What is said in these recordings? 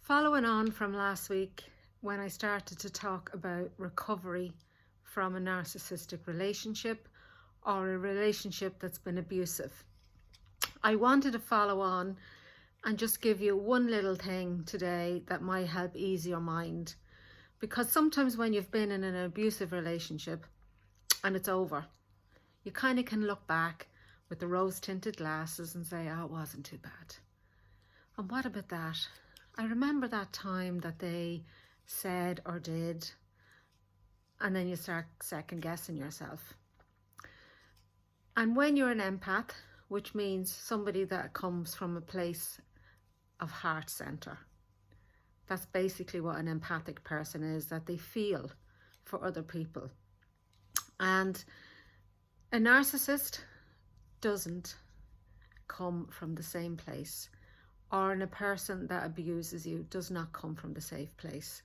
Following on from last week when I started to talk about recovery from a narcissistic relationship or a relationship that's been abusive, I wanted to follow on and just give you one little thing today that might help ease your mind. Because sometimes when you've been in an abusive relationship and it's over, you kind of can look back with the rose-tinted glasses and say, oh, it wasn't too bad. And what about that? I remember that time that they said or did, and then you start second guessing yourself. And when you're an empath, which means somebody that comes from a place of heart center, that's basically what an empathic person is, that they feel for other people. And a narcissist doesn't come from the same place, or a person that abuses you does not come from the safe place.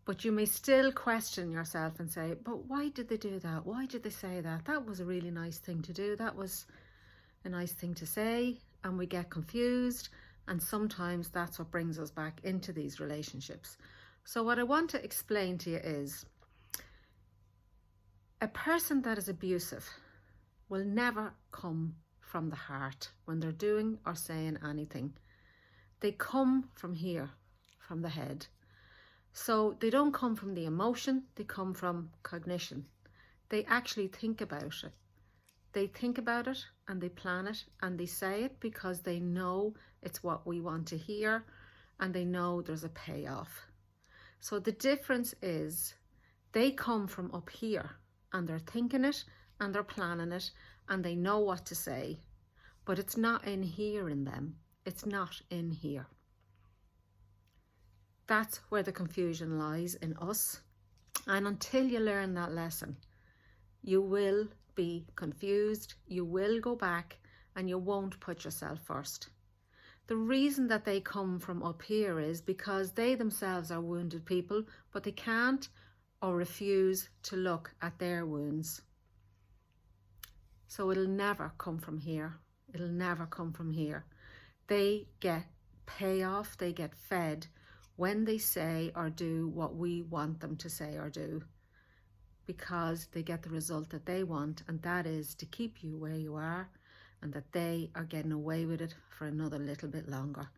But you may still question yourself and say, but why did they do that? Why did they say that? That was a really nice thing to do. That was a nice thing to say. And we get confused. And sometimes that's what brings us back into these relationships. So what I want to explain to you is, a person that is abusive will never come from the heart when they're doing or saying anything. They come from here, from the head. So they don't come from the emotion, they come from cognition. They actually think about it. They think about it and they plan it and they say it because they know it's what we want to hear and they know there's a payoff. So the difference is they come from up here and they're thinking it and they're planning it and they know what to say, but it's not in here in them. It's not in here. That's where the confusion lies in us. And until you learn that lesson, you will be confused, you will go back and you won't put yourself first. The reason that they come from up here is because they themselves are wounded people, but they can't or refuse to look at their wounds. So it'll never come from here. It'll never come from here. They get payoff, they get fed when they say or do what we want them to say or do, because they get the result that they want, and that is to keep you where you are, and that they are getting away with it for another little bit longer.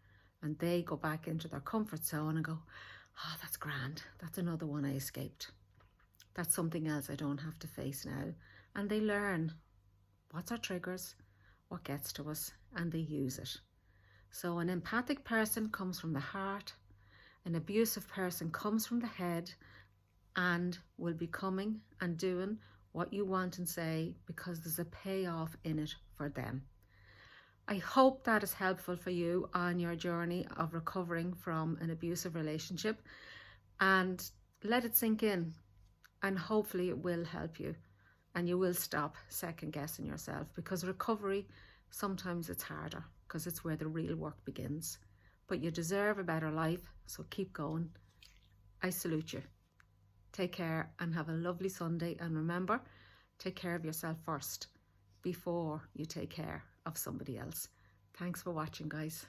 And they go back into their comfort zone and go, oh, that's grand. That's another one I escaped. That's something else I don't have to face now. And they learn what's our triggers, what gets to us, and they use it. So an empathic person comes from the heart, an abusive person comes from the head and will be coming and doing what you want and say because there's a payoff in it for them. I hope that is helpful for you on your journey of recovering from an abusive relationship, and let it sink in, and hopefully it will help you and you will stop second guessing yourself, because recovery, sometimes it's harder because it's where the real work begins. But you deserve a better life, so keep going. I salute you. Take care and have a lovely Sunday, and remember, take care of yourself first before you take care of somebody else. Thanks for watching, guys.